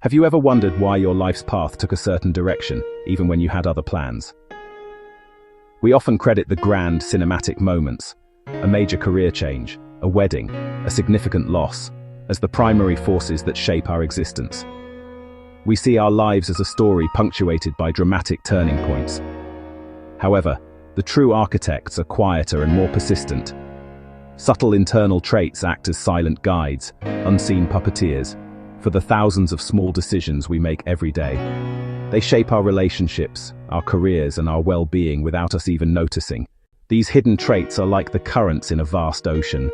Have you ever wondered why your life's path took a certain direction, even when you had other plans? We often credit the grand cinematic moments, a major career change, a wedding, a significant loss, as the primary forces that shape our existence. We see our lives as a story punctuated by dramatic turning points. However, the true architects are quieter and more persistent. Subtle internal traits act as silent guides, unseen puppeteers, for the thousands of small decisions we make every day. They shape our relationships, our careers, and our well-being without us even noticing. These hidden traits are like the currents in a vast ocean.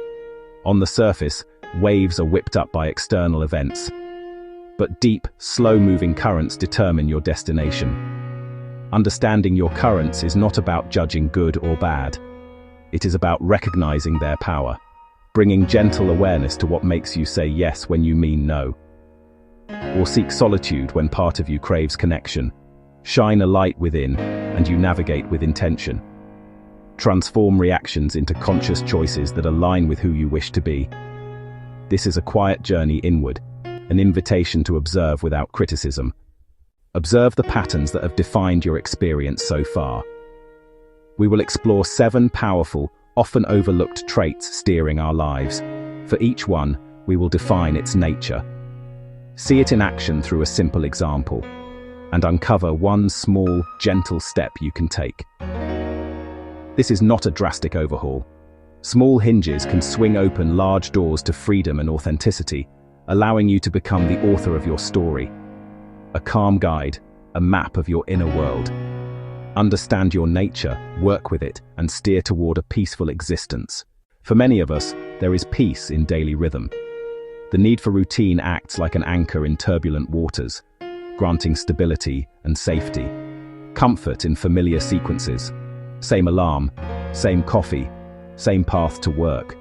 On the surface, waves are whipped up by external events. But deep, slow-moving currents determine your destination. Understanding your currents is not about judging good or bad. It is about recognizing their power, bringing gentle awareness to what makes you say yes when you mean no. Or seek solitude when part of you craves connection. Shine a light within, and you navigate with intention. Transform reactions into conscious choices that align with who you wish to be. This is a quiet journey inward, an invitation to observe without criticism. Observe the patterns that have defined your experience so far. We will explore 7 powerful, often overlooked traits steering our lives. For each one, we will define its nature. See it in action through a simple example, and uncover one small, gentle step you can take. This is not a drastic overhaul. Small hinges can swing open large doors to freedom and authenticity, allowing you to become the author of your story. A calm guide, a map of your inner world. Understand your nature, work with it, and steer toward a peaceful existence. For many of us, there is peace in daily rhythm. The need for routine acts like an anchor in turbulent waters, granting stability and safety. Comfort in familiar sequences. Same alarm, same coffee, same path to work.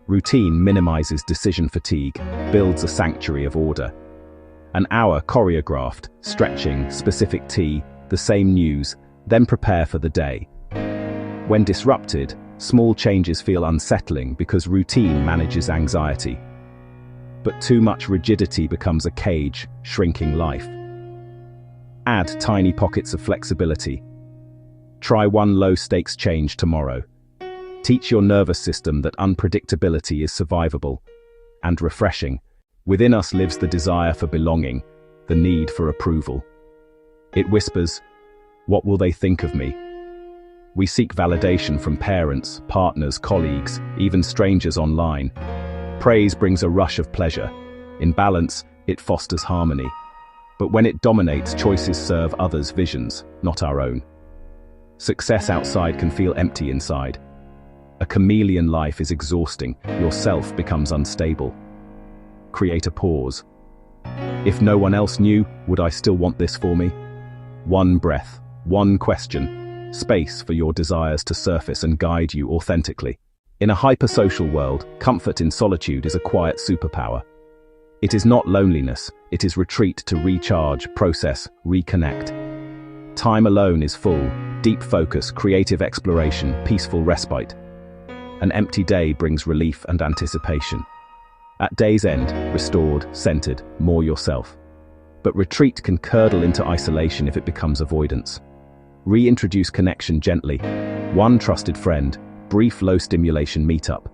Routine minimizes decision fatigue, builds a sanctuary of order. An hour choreographed, stretching, specific tea, the same news, then prepare for the day. When disrupted, small changes feel unsettling because routine manages anxiety. But too much rigidity becomes a cage, shrinking life. Add tiny pockets of flexibility. Try one low-stakes change tomorrow. Teach your nervous system that unpredictability is survivable and refreshing. Within us lives the desire for belonging, the need for approval. It whispers, "What will they think of me?" We seek validation from parents, partners, colleagues, even strangers online. Praise brings a rush of pleasure. In balance, it fosters harmony. But when it dominates, choices serve others' visions, not our own. Success outside can feel empty inside. A chameleon life is exhausting. Your self becomes unstable. Create a pause. If no one else knew, would I still want this for me? One breath, one question, space for your desires to surface and guide you authentically. In a hypersocial world, comfort in solitude is a quiet superpower. It is not loneliness, it is retreat to recharge, process, reconnect. Time alone is full, deep focus, creative exploration, peaceful respite. An empty day brings relief and anticipation. At day's end, restored, centered, more yourself. But retreat can curdle into isolation if it becomes avoidance. Reintroduce connection gently. One trusted friend, brief low-stimulation meetup.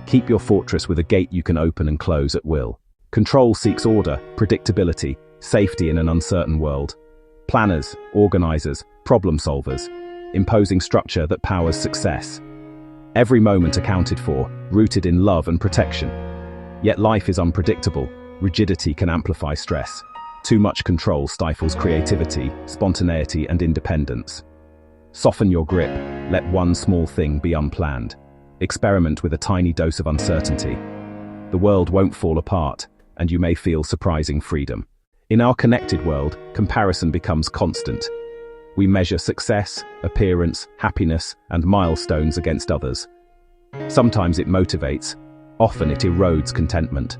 Keep your fortress with a gate you can open and close at will. Control seeks order, predictability, safety in an uncertain world. Planners, organizers, problem solvers, imposing structure that powers success. Every moment accounted for, rooted in love and protection. Yet life is unpredictable. Rigidity can amplify stress. Too much control stifles creativity, spontaneity, and independence. Soften your grip. Let one small thing be unplanned. Experiment with a tiny dose of uncertainty. The world won't fall apart, and you may feel surprising freedom. In our connected world, comparison becomes constant. We measure success, appearance, happiness, and milestones against others. Sometimes it motivates, often it erodes contentment.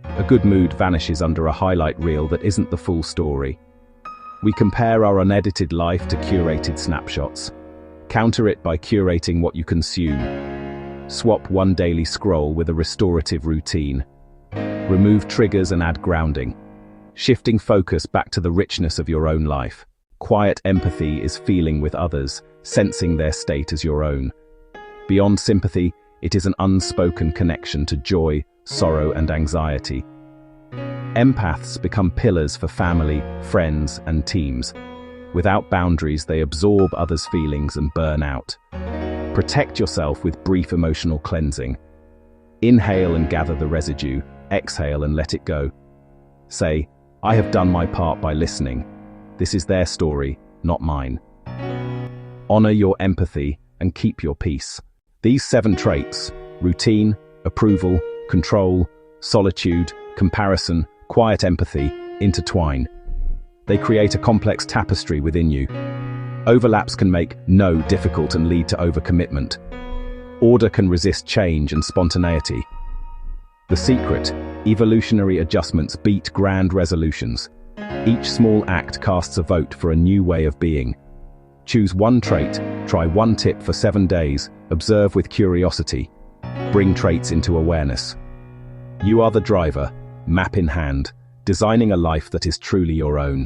A good mood vanishes under a highlight reel that isn't the full story. We compare our unedited life to curated snapshots. Counter it by curating what you consume. Swap one daily scroll with a restorative routine. Remove triggers and add grounding. shifting focus back to the richness of your own life. Quiet empathy is feeling with others, sensing their state as your own. Beyond sympathy, it is an unspoken connection to joy, sorrow, and anxiety. Empaths become pillars for family, friends, and teams. Without boundaries, they absorb others' feelings and burn out. Protect yourself with brief emotional cleansing. Inhale and gather the residue, exhale and let it go. Say, I have done my part by listening. This is their story, not mine. Honor your empathy and keep your peace. These 7 traits, routine, approval, control, solitude, comparison, quiet empathy, intertwine. They create a complex tapestry within you. Overlaps can make no difficult and lead to overcommitment. Order can resist change and spontaneity. The secret, evolutionary adjustments beat grand resolutions. Each small act casts a vote for a new way of being. Choose one trait, try one tip for 7 days, observe with curiosity. Bring traits into awareness. You are the driver, map in hand, designing a life that is truly your own.